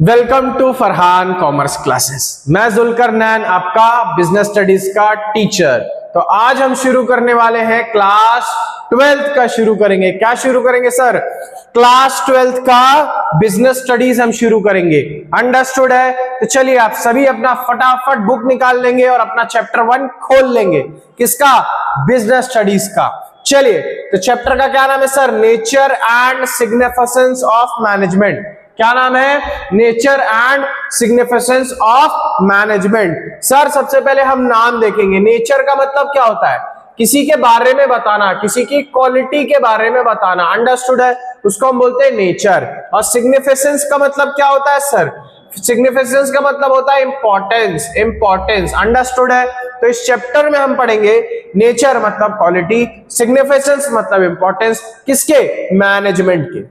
Welcome to Farhan commerce classes. मैं जुल्कर नैन, आपका business studies का टीचर। तो आज हम शुरू करने वाले हैं क्लास 12th का शुरू करेंगे। क्या शुरू करेंगे सर? क्लास 12th का बिजनेस स्टडीज हम शुरू करेंगे। अंडरस्टूड है? तो चलिए आप सभी अपना फटाफट बुक निकाल लेंगे और अपना चैप्टर 1 खोल लेंगे। किसका? बिजनेस स्टडीज का। चलिए, तो चैप्टर का क्या नाम है sir? Nature and significance of management. क्या नाम है? Nature and significance of management. Sir सबसे पहले हम नाम देखेंगे। नेचर का मतलब क्या होता है? किसी के बारे में बताना, किसी की क्वालिटी के बारे में बताना। अंडरस्टूड है? उसको हम बोलते हैं नेचर। और सिग्निफिकेंस का मतलब क्या होता है सर? सिग्निफिकेंस का मतलब होता है इंपॉर्टेंस। इंपॉर्टेंस। अंडरस्टूड है? तो इस चैप्टर में हम पढ़ेंगे नेचर मतलब क्वालिटी, सिग्निफिकेंस मतलब इंपॉर्टेंस। किसके? मैनेजमेंट के।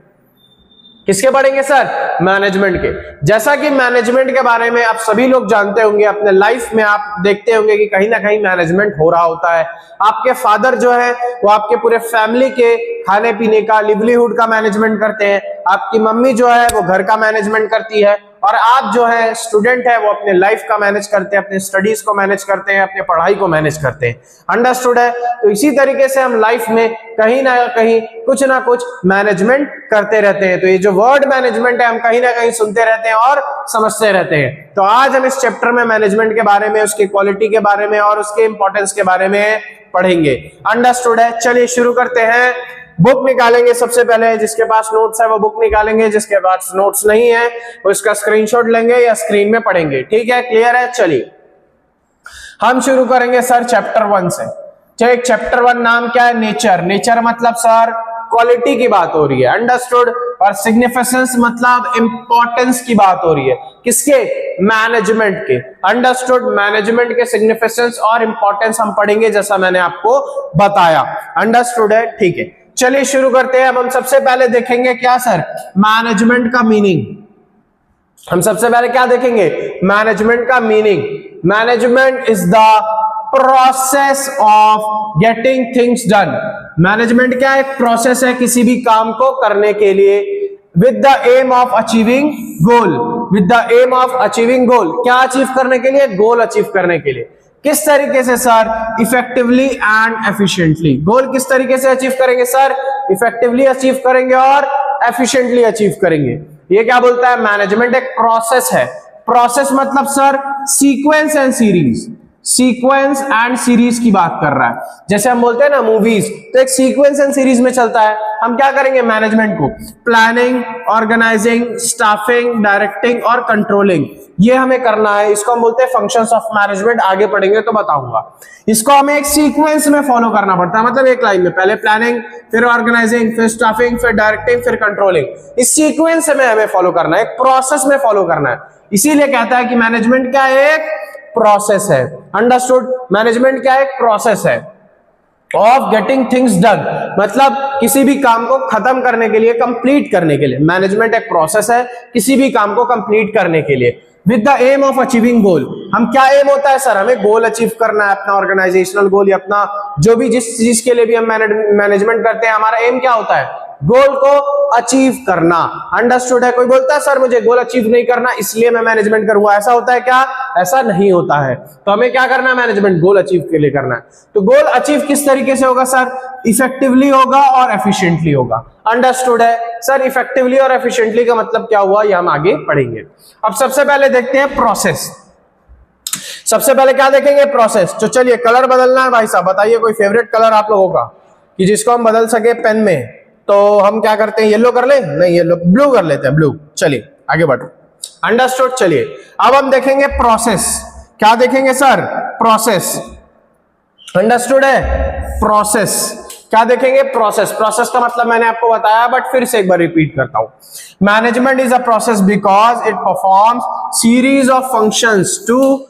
किसके पढ़ेंगे सर? मैनेजमेंट के। जैसा कि मैनेजमेंट के बारे में आप सभी लोग जानते होंगे, अपने लाइफ में आप देखते होंगे कि कहीं ना कहीं मैनेजमेंट हो रहा होता है। आपके फादर जो है वो आपके पूरे फैमिली के खाने पीने का, लिवलीहुड का मैनेजमेंट करते हैं। आपकी मम्मी जो है वो घर का मैनेजमेंट करती है, और आप जो है स्टूडेंट है वो अपने लाइफ का मैनेज करते हैं, अपने स्टडीज को मैनेज करते हैं, अपने पढ़ाई को मैनेज करते हैं। अंडरस्टूड है? तो इसी तरीके से हम लाइफ में कहीं ना कहीं कुछ ना कुछ मैनेजमेंट करते रहते हैं। तो ये जो वर्ड मैनेजमेंट है हम कहीं ना कहीं सुनते रहते हैं और समझते रहते हैं। तो आज हम इस चैप्टर में मैनेजमेंट के बारे में, उसकी क्वालिटी के बारे में और उसके इंपॉर्टेंस के बारे में पढ़ेंगे। अंडरस्टूड है? चलिए शुरू करते हैं। बुक निकालेंगे सबसे पहले। जिसके पास नोट्स है वो बुक निकालेंगे, जिसके पास नोट्स नहीं है वो इसका स्क्रीनशॉट लेंगे या स्क्रीन में पढ़ेंगे। ठीक है? क्लियर है? चलिए हम शुरू करेंगे सर चैप्टर 1 से। चलिए, चैप्टर 1 नाम क्या है? नेचर। नेचर मतलब सर क्वालिटी की बात हो रही है। अंडरस्टूड? और सिग्निफिकेंस मतलब इंपॉर्टेंस की बात हो रही है। किसके? मैनेजमेंट के। अंडरस्टूड? मैनेजमेंट के सिग्निफिकेंस और इंपॉर्टेंस हम पढ़ेंगे जैसा मैंने आपको बताया। अंडरस्टूड है? ठीक है, चलिए शुरू करते हैं। अब हम सबसे पहले देखेंगे क्या सर? मैनेजमेंट का मीनिंग। हम सबसे पहले क्या देखेंगे? मैनेजमेंट का meaning. Management is the process of getting things done. Management क्या है? एक प्रोसेस है किसी भी काम को करने के लिए, with the aim of achieving goal. With the aim of achieving goal. क्या अचीव करने के लिए? गोल अचीव करने के लिए। किस तरीके से sir? Effectively and efficiently. Goal किस तरीके से अचीव करेंगे सर? इफेक्टिवली अचीव करेंगे और एफिशिएंटली अचीव करेंगे। ये क्या बोलता है? मैनेजमेंट एक प्रोसेस है। प्रोसेस मतलब sir sequence and series. Sequence and series की बात कर रहा है। जैसे हम बोलते हैं ना मूवीज, तो एक सीक्वेंस एंड सीरीज में चलता है। हम क्या करेंगे? मैनेजमेंट को प्लानिंग, ऑर्गेनाइजिंग, स्टाफिंग, डायरेक्टिंग और कंट्रोलिंग, ये हमें करना है। इसको हम बोलते हैं फंक्शंस ऑफ मैनेजमेंट। आगे पढ़ेंगे तो बताऊंगा। इसको हमें एक सीक्वेंस में फॉलो करना पड़ता है, मतलब एक लाइन में पहले प्लानिंग, फिर ऑर्गेनाइजिंग, फिर स्टाफिंग, फिर डायरेक्टिंग, फिर कंट्रोलिंग। इस सीक्वेंस में हमें फॉलो करना है, एक प्रोसेस में फॉलो करना है। इसीलिए कहता है कि मैनेजमेंट क्या है? एक प्रोसेस है। अंडरस्टूड? मैनेजमेंट क्या है? एक प्रोसेस है ऑफ गेटिंग थिंग्स डन, मतलब किसी भी काम को खत्म करने के लिए, कंप्लीट करने के लिए। मैनेजमेंट एक प्रोसेस है किसी भी काम को कंप्लीट करने के लिए, with the aim of achieving goal. हम क्या एम होता है सर? हमें गोल अचीव करना है, अपना ऑर्गेनाइजेशनल गोल या अपना जो भी जिस चीज के लिए भी हम मैनेजमेंट करते हैं, हमारा एम क्या होता है? गोल को अचीव करना। अंडरस्टूड है? कोई बोलता है सर मुझे गोल अचीव नहीं करना इसलिए मैं मैनेजमेंट करूंगा, ऐसा होता है क्या? ऐसा नहीं होता है। तो हमें क्या करना है? मैनेजमेंट गोल अचीव के लिए करना है। तो गोल अचीव किस तरीके से होगा सर? इफेक्टिवली होगा और एफिशिएंटली होगा। अंडरस्टूड है? सर इफेक्टिवली और एफिशिएंटली का मतलब क्या हुआ ये हम आगे पढ़ेंगे। अब सबसे पहले देखते हैं प्रोसेस। सबसे पहले क्या देखेंगे? प्रोसेस। तो चलिए, कलर बदलना है भाई साहब, बताइए कोई फेवरेट कलर आप लोगों का कि जिसको हम बदल सके पेन में। तो हम क्या करते हैं? येलो कर ले? नहीं, येलो, ब्लू कर लेते हैं, ब्लू। चलिए आगे बढ़ो। अंडरस्टूड? चलिए अब हम देखेंगे प्रोसेस। क्या देखेंगे सर? प्रोसेस। अंडरस्टूड है? प्रोसेस। क्या देखेंगे? प्रोसेस। प्रोसेस का मतलब मैंने आपको बताया, बट फिर से एक बार रिपीट करता हूं। Management is a process because it performs series of functions to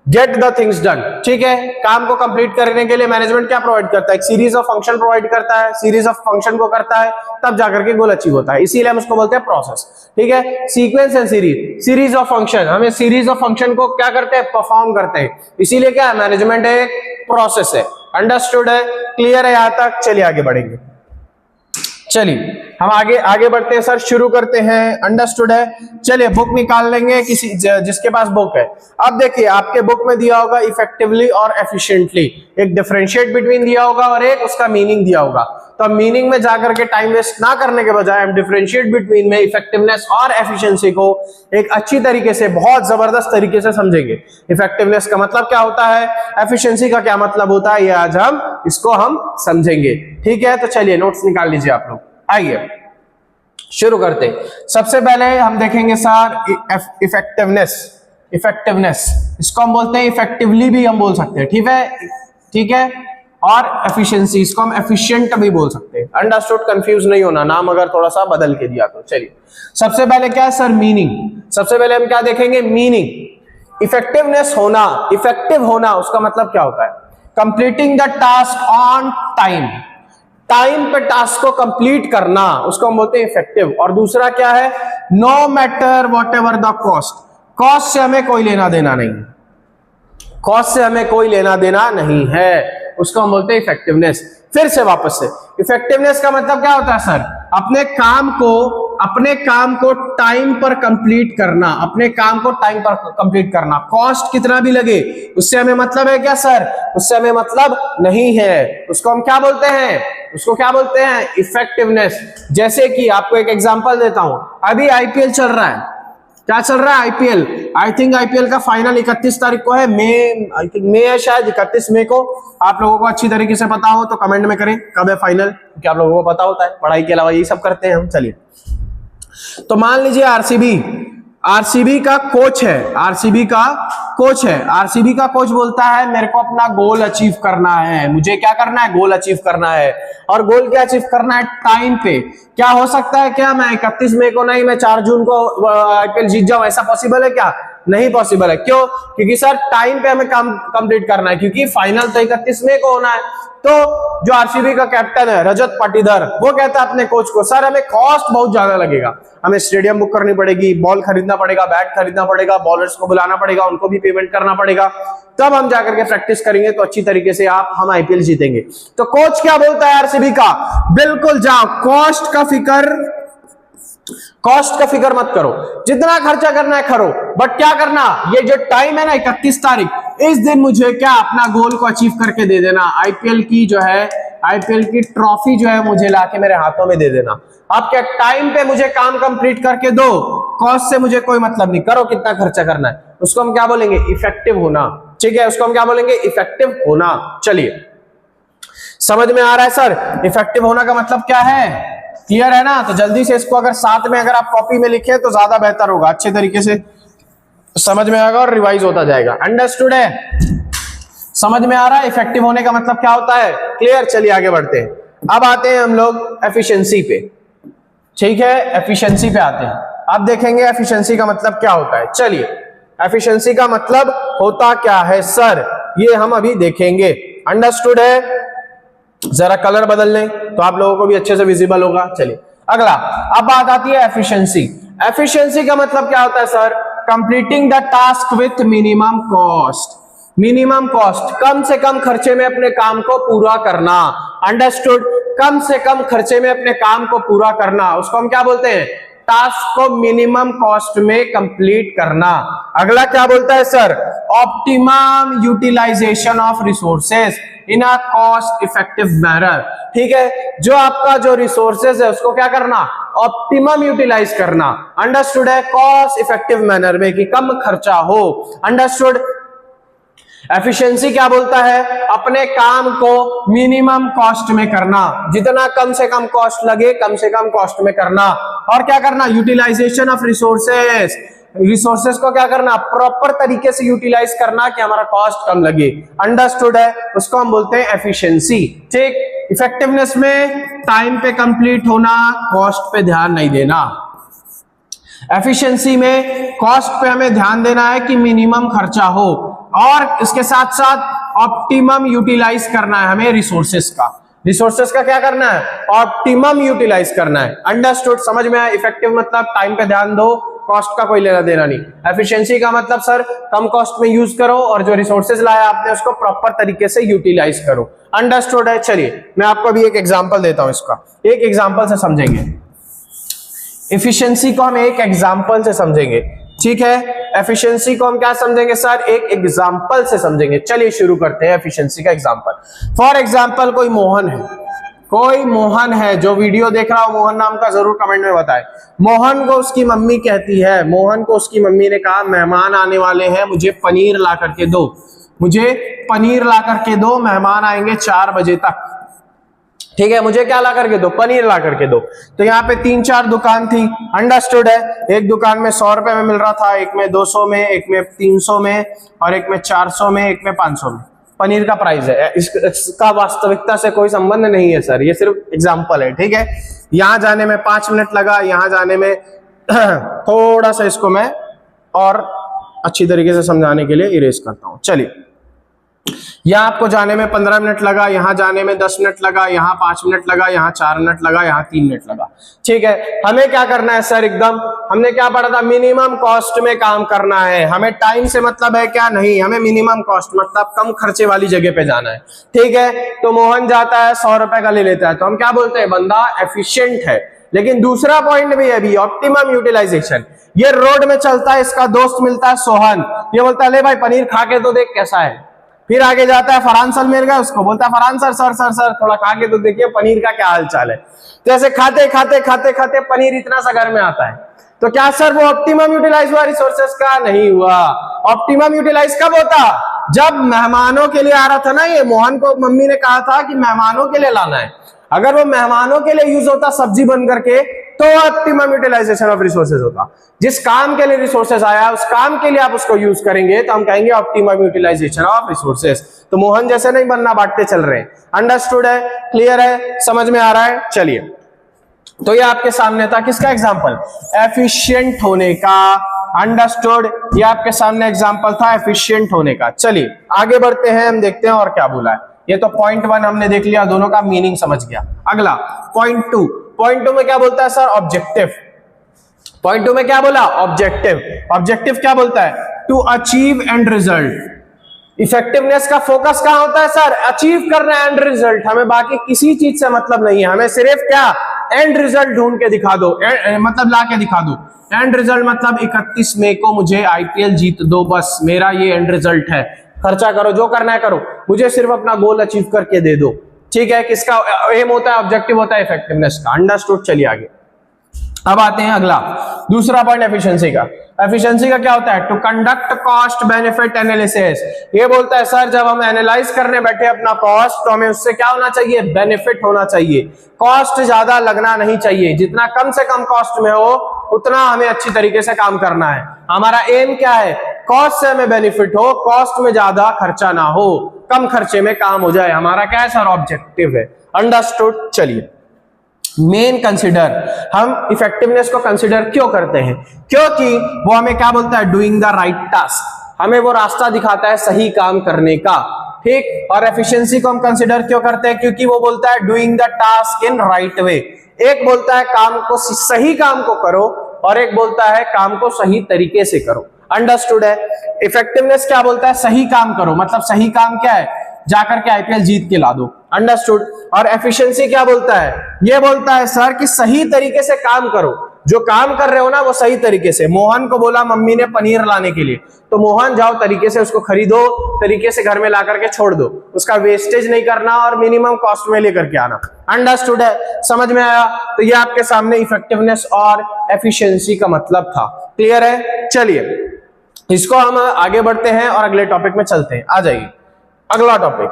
get the things done. ठीक है? काम को कंप्लीट करने के लिए मैनेजमेंट क्या प्रोवाइड करता है? एक सीरीज ऑफ फंक्शन प्रोवाइड करता है। सीरीज ऑफ फंक्शन को करता है तब जाकर के गोल अचीव होता है, इसीलिए हम उसको बोलते हैं प्रोसेस। ठीक है? Sequence and series. Series of function, हमें सीरीज ऑफ फंक्शन को क्या करते हैं? परफॉर्म करते हैं, इसीलिए क्या है? मैनेजमेंट एक प्रोसेस है। अंडरस्टूड है? क्लियर है यहां तक? चलिए आगे बढ़ेंगे। चलिए हम आगे आगे बढ़ते हैं सर, शुरू करते हैं। अंडरस्टूड है, चलिए बुक निकाल लेंगे किसी जिसके पास बुक है। अब देखिए आपके बुक में दिया होगा इफेक्टिवली और एफिशिएंटली, एक डिफरेंशिएट बिटवीन दिया होगा और एक उसका मीनिंग दिया होगा। तो मीनिंग में जाकर के टाइम वेस्ट ना करने के बजाय हम डिफरेंशिएट बिटवीन में इफेक्टिवनेस और एफिशिएंसी को एक अच्छी तरीके से, बहुत जबरदस्त तरीके से समझेंगे। इफेक्टिवनेस का मतलब क्या होता है, एफिशिएंसी का क्या मतलब होता है, ये आज हम इसको हम समझेंगे। ठीक है, तो चलिए नोट्स निकाल लीजिए आप लोग। आइए शुरू करते। सबसे पहले हम देखेंगे सर इफेक्टिवनेस। इफेक्टिवनेस इसको हम बोलते हैं इफेक्टिवली भी हम बोल सकते हैं, ठीक है, ठीक है। और एफिशिएंसी इसको हम एफिशिएंट भी बोल सकते हैं। अंडरस्टूड, कंफ्यूज नहीं होना, नाम अगर थोड़ा सा बदल के दिया तो। चलिए सबसे पहले क्या है सर, मीनिंग। सबसे पहले हम क्या देखेंगे, मीनिंग। इफेक्टिवनेस होना, इफेक्टिव होना उसका मतलब क्या होता है, completing the task on time, time पे टास्क को कंप्लीट करना, उसको हम बोलते हैं इफेक्टिव। और दूसरा क्या है, no matter whatever the cost, cost से हमें कोई लेना देना नहीं, कॉस्ट से हमें कोई लेना देना नहीं है, उसको हम बोलते हैं इफेक्टिवनेस। फिर से वापस से, इफेक्टिवनेस का मतलब क्या होता है सर, अपने काम को टाइम पर कंप्लीट करना, अपने काम को टाइम पर कंप्लीट करना, कॉस्ट कितना भी लगे उससे हमें मतलब है क्या सर, उससे हमें मतलब नहीं है, उसको हम क्या बोलते हैं, उसको क्या बोलते हैं, इफेक्टिवनेस। जैसे कि आपको एक एग्जांपल देता हूं, अभी आईपीएल चल रहा है, क्या चल रहा है आईपीएल, आई थिंक आईपीएल का फाइनल 31 तारीख को है, आई थिंक मई है शायद, 31 मई को। आप लोगों को अच्छी तरीके से पता हो तो कमेंट में करें कब है फाइनल, क्योंकि आप लोगों को पता होता है, पढ़ाई के अलावा यही सब करते हैं हम। चलिए तो मान लीजिए आरसीबी का कोच है, आरसीबी का कोच है, आरसीबी का कोच बोलता है मेरे को अपना गोल अचीव करना है, मुझे क्या करना है, गोल अचीव करना है। और गोल क्या अचीव करना है, टाइम पे। क्या हो सकता है क्या, मैं 31 मई को नहीं, मैं 4 जून को आईपीएल जीत जाऊं, ऐसा पॉसिबल है क्या, नहीं पॉसिबल है। क्यों, क्योंकि सर टाइम पे हमें काम कंप्लीट करना है, क्योंकि फाइनल तो 31 मई को होना है। तो जो आरसीबी का कैप्टन है रजत पाटीदार, वो कहता है अपने कोच को, सर हमें कॉस्ट बहुत ज्यादा लगेगा, हमें स्टेडियम बुक करनी पड़ेगी, बॉल खरीदना पड़ेगा, बैट खरीदना पड़ेगा, बॉलर्स को बुलाना पड़ेगा, उनको भी पेमेंट करना पड़ेगा, तब हम जाकर के प्रैक्टिस करेंगे तो अच्छी तरीके से हम आईपीएल जीतेंगे। तो कोच क्या बोलता है आरसीबी का, बिल्कुल जाओ, कॉस्ट का फिकर मत करो, जितना खर्चा करना है करो, बट क्या करना, ये जो टाइम है ना 31 तारीख, इस दिन मुझे क्या अपना गोल को अचीव करके दे देना, आईपीएल की जो है, आईपीएल की ट्रॉफी जो है मुझे लाके मेरे हाथों में दे देना। आप क्या टाइम पे मुझे काम कंप्लीट करके दो, कॉस्ट से मुझे कोई मतलब नहीं, करो कितना खर्चा करना है। उसको हम क्या बोलेंगे, इफेक्टिव होना। ठीक है, उसको हम क्या बोलेंगे, इफेक्टिव होना। चलिए समझ में आ रहा है सर, इफेक्टिव होना का मतलब क्या है, क्लियर है ना। तो जल्दी से इसको अगर साथ में अगर आप कॉपी में लिखे तो ज्यादा बेहतर होगा, अच्छे तरीके से समझ में आएगा और रिवाइज होता जाएगा। अंडरस्टूड है, समझ में आ रहा है इफेक्टिव होने का मतलब क्या होता है, क्लियर। चलिए आगे बढ़ते हैं, अब आते हैं हम लोग एफिशिएंसी पे। ठीक है, एफिशिएंसी पे आते हैं। अब देखेंगे एफिशिएंसी का मतलब क्या होता है। चलिए एफिशिएंसी का मतलब होता क्या है सर, ये हम अभी देखेंगे। अंडरस्टूड है, जरा कलर बदल लें तो आप लोगों को भी अच्छे से विजिबल होगा। चलिए अगला, अब बात आती है एफिशिएंसी। एफिशिएंसी का मतलब क्या होता है sir, completing the task with minimum cost. Minimum cost, कम से कम खर्चे में अपने काम को पूरा करना। अंडरस्टूड, कम से कम खर्चे में अपने काम को पूरा करना, उसको हम क्या बोलते हैं, टास्क को मिनिमम कॉस्ट में कंप्लीट करना। अगला क्या बोलता है sir, optimum utilisation of resources in a cost effective manner. ठीक है, जो आपका जो रिसोर्सेज है उसको क्या करना, ऑप्टिमम यूटिलाइज करना। अंडरस्टूड है, कॉस्ट इफेक्टिव मैनर में, कि कम खर्चा हो। अंडरस्टूड। एफिशिएंसी क्या बोलता है, अपने काम को मिनिमम कॉस्ट में करना, जितना कम से कम कॉस्ट लगे कम से कम कॉस्ट में करना। और क्या करना, यूटिलाइजेशन ऑफ रिसोर्सेस, रिसोर्सेस को क्या करना, प्रॉपर तरीके से यूटिलाइज करना कि हमारा कॉस्ट कम लगे। अंडरस्टूड है, उसको हम बोलते हैं एफिशिएंसी। ठीक, इफेक्टिवनेस में टाइम पे कंप्लीट होना, कॉस्ट पे ध्यान नहीं देना। एफिशिएंसी में कॉस्ट पे हमें ध्यान देना है कि मिनिमम खर्चा हो, और इसके साथ साथ ऑप्टिमम यूटिलाइज करना है हमें रिसोर्सेस का। रिसोर्सेस का क्या करना है, ऑप्टिमम यूटिलाइज करना है। अंडरस्टूड, समझ में आया। इफेक्टिव मतलब टाइम पे ध्यान दो, कॉस्ट का कोई लेना देना नहीं। एफिशिएंसी का मतलब सर कम कॉस्ट में यूज करो, और जो रिसोर्सेज लाया आपने उसको प्रॉपर तरीके से यूटिलाइज करो। अंडरस्टूड है। चलिए मैं आपको अभी एक एग्जांपल देता हूं, इसका एक एग्जांपल से समझेंगे। एफिशिएंसी को हम एक एग्जांपल से समझेंगे, ठीक है। एफिशिएंसी को हम क्या समझेंगे सर, एक एग्जांपल से समझेंगे। चलिए शुरू करते हैं एफिशिएंसी का एग्जांपल। फॉर एग्जांपल कोई मोहन है जो वीडियो देख रहा हो, मोहन नाम का, जरूर कमेंट में बताए। मोहन को उसकी मम्मी कहती है, मोहन को उसकी मम्मी ने कहा मेहमान आने वाले हैं, मुझे पनीर ला करके दो, मुझे पनीर ला करके दो, मेहमान आएंगे 4 बजे तक, ठीक है, मुझे क्या ला करके दो, पनीर ला करके दो। तो यहाँ पे 3-4 दुकान थी, अंडरस्टूड है। एक दुकान में 100 रुपए में मिल रहा था, एक में 200 में, एक में 300 में, और एक में 400 में, एक में 500 में पनीर का प्राइस है। इसका वास्तविकता से कोई संबंध नहीं है सर, ये सिर्फ एग्जाम्पल है, ठीक है। यहां जाने में 5 मिनट लगा, यहां जाने में थोड़ा सा इसको मैं और अच्छी तरीके से समझाने के लिए इरेज करता हूं। चलिए, यहाँ आपको जाने में 15 मिनट लगा, यहाँ जाने में 10 मिनट लगा, यहाँ 5 मिनट लगा, यहाँ 4 मिनट लगा, यहाँ 3 मिनट लगा, ठीक है। हमें क्या करना है सर, एकदम हमने क्या पढ़ा था, मिनिमम कॉस्ट में काम करना है। हमें टाइम से मतलब है क्या, नहीं, हमें मिनिमम कॉस्ट मतलब कम खर्चे वाली जगह पे जाना है, ठीक है। तो मोहन जाता है 100 रुपए का ले लेता है, तो हम क्या बोलते हैं, बंदा एफिशिएंट है। लेकिन दूसरा पॉइंट भी है अभी, ऑप्टिमम यूटिलाइजेशन। ये रोड में चलता है, इसका दोस्त मिलता है सोहन, ये बोलता है ले भाई पनीर खा के तो देख कैसा है। फिर आगे जाता है फरहान सर मिल गया, उसको बोलता है फरहान सर थोड़ा खा के तो देखिए पनीर का क्या हाल चाल है। तो ऐसे खाते खाते पनीर इतना सा घर में आता है। तो क्या सर वो ऑप्टिमम यूटिलाइज हुआ रिसोर्सेस का? नहीं हुआ। ऑप्टिमम यूटिलाइज कब होता, जब मेहमानों के लिए आ रहा था ना, ये मोहन को मम्मी ने कहा था कि मेहमानों के लिए लाना है, अगर वो मेहमानों के लिए यूज होता सब्जी बन करके, तो ऑप्टिमम यूटिलाइजेशन ऑफ रिसोर्सेज होता। जिस काम के लिए रिसोर्सेज आया उस काम के लिए आप उसको यूज करेंगे तो हम कहेंगे ऑप्टिमम यूटिलाइजेशन ऑफ रिसोर्सेज। तो मोहन जैसे नहीं बनना, बांटते चल रहे हैं। अंडरस्टूड है, क्लियर है, समझ में आ रहा है? चलिए, तो ये आपके सामने था किसका एग्जाम्पल, एफिशिएंट होने का। अंडरस्टूड, ये आपके सामने एग्जाम्पल था एफिशिएंट होने का। चलिए आगे बढ़ते हैं, हम देखते हैं और क्या बोला है। ये तो पॉइंट 1 हमने देख लिया, दोनों का मीनिंग समझ गया। अगला पॉइंट 2, पॉइंट 2 में क्या बोलता है सर, ऑब्जेक्टिव। पॉइंट 2 में क्या बोला, ऑब्जेक्टिव। ऑब्जेक्टिव क्या बोलता है, to achieve end result. Effectiveness का फोकस कहां होता है सर, अचीव करना एंड रिजल्ट। हमें बाकी किसी चीज से मतलब नहीं है, हमें सिर्फ क्या, एंड रिजल्ट ढूंढ के दिखा दो, मतलब ला के दिखा दो। एंड रिजल्ट मतलब 31 मई को मुझे आईपीएल जीत दो, बस मेरा ये एंड रिजल्ट है। खर्चा करो, जो करना है करो, मुझे सिर्फ अपना गोल अचीव करके दे दो, ठीक है। किसका एम होता है, ऑब्जेक्टिव होता है इफेक्टिवनेस का। अंडरस्टूड। चलिए आगे, अब आते हैं अगला, दूसरा पॉइंट एफिशिएंसी का। एफिशिएंसी का क्या होता है, to conduct cost benefit analysis. ये बोलता है सर जब हम एनालाइज करने बैठे अपना कॉस्ट, तो हमें उससे क्या होना चाहिए, बेनिफिट होना चाहिए। कॉस्ट ज्यादा लगना नहीं चाहिए, जितना कम से कम कॉस्ट में हो उतना हमें अच्छी तरीके से काम करना है। हमारा एम क्या है, कॉस्ट से हमें बेनिफिट हो, कॉस्ट में ज्यादा खर्चा ना हो, कम खर्चे में काम हो जाए, हमारा क्या है सर, ऑब्जेक्टिव है। अंडरस्टूड। चलिए, मेन कंसिडर, हम इफेक्टिवनेस को कंसिडर क्यों करते हैं, क्योंकि वो हमें क्या बोलता है, डूइंग द राइट टास्क। हमें वो रास्ता दिखाता है सही काम करने का, ठीक। और एफिशिएंसी को हम कंसिडर क्यों करते हैं, क्योंकि वो बोलता है doing the task in right way. एक बोलता है काम को, सही काम को करो, और एक बोलता है काम को सही तरीके से करो। अंडरस्टूड है। इफेक्टिवनेस क्या बोलता है, सही काम करो, मतलब सही काम क्या है, जाकर के आईपीएल जीत के ला दो। अंडरस्टूड। और एफिशिएंसी क्या बोलता है, ये बोलता है सर कि सही तरीके से काम करो, जो काम कर रहे हो ना वो सही तरीके से। मोहन को बोला मम्मी ने पनीर लाने के लिए, तो मोहन जाओ तरीके से उसको खरीदो, तरीके से घर में ला करके छोड़ दो, उसका वेस्टेज नहीं करना और मिनिमम कॉस्ट में लेकर के आना। अंडरस्टूड है, समझ में आया? तो ये आपके सामने इफेक्टिवनेस और एफिशिएंसी का मतलब था। क्लियर है? चलिए इसको हम आगे बढ़ते हैं और अगले टॉपिक में चलते हैं। आ जाइए अगला टॉपिक,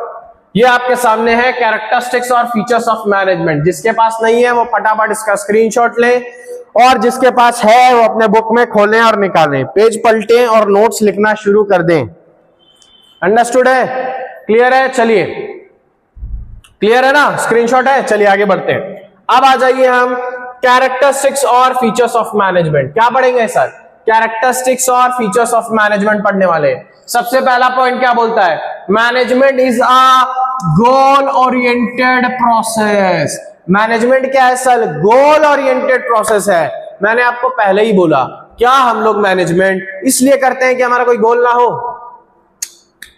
ये आपके सामने है कैरेक्टरिस्टिक्स और फीचर्स ऑफ मैनेजमेंट। जिसके पास नहीं है वो फटाफट इसका स्क्रीनशॉट ले, और जिसके पास है वो अपने बुक में खोलें और निकालें, पेज पलटें और नोट्स लिखना शुरू कर दें। अंडरस्टूड है? क्लियर है? चलिए, क्लियर है ना, स्क्रीनशॉट है? चलिए आगे बढ़ते हैं। अब आ जाइए हम कैरेक्टरिस्टिक्स और फीचर्स ऑफ मैनेजमेंट। क्या पढ़ेंगे सर? कैरेक्टरिस्टिक्स और फीचर्स ऑफ मैनेजमेंट पढ़ने वाले। सबसे पहला पॉइंट क्या बोलता है, management is a goal oriented process. Management क्या है सर? गोल ओरिएंटेड प्रोसेस है। मैंने आपको पहले ही बोला, क्या हम लोग मैनेजमेंट इसलिए करते हैं कि हमारा कोई गोल ना हो?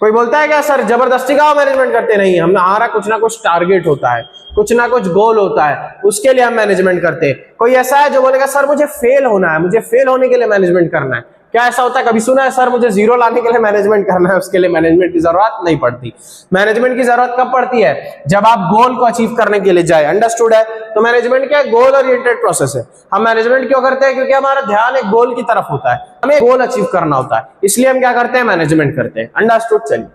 कोई बोलता है क्या सर जबरदस्ती का मैनेजमेंट करते नहीं, हम हमारा कुछ ना कुछ टारगेट होता है, कुछ ना कुछ गोल होता है, उसके लिए हम मैनेजमेंट करते हैं। कोई ऐसा है जो बोलेगा सर मुझे फेल होना है, मुझे फेल होने के लिए मैनेजमेंट करना है, क्या ऐसा होता है? कभी सुना है सर मुझे जीरो लाने के लिए मैनेजमेंट करना है, उसके लिए मैनेजमेंट की जरूरत नहीं पड़ती। मैनेजमेंट की जरूरत कब पड़ती है? जब आप गोल को अचीव करने के लिए जाए। अंडरस्टूड है? तो मैनेजमेंट क्या है? गोल ओरिएंटेड प्रोसेस है। हम मैनेजमेंट क्यों करते हैं? क्योंकि हमारा ध्यान एक गोल की तरफ होता है, हमें गोल अचीव करना होता है, इसलिए हम क्या करते हैं? मैनेजमेंट करते हैं। अंडरस्टूड? चलिए,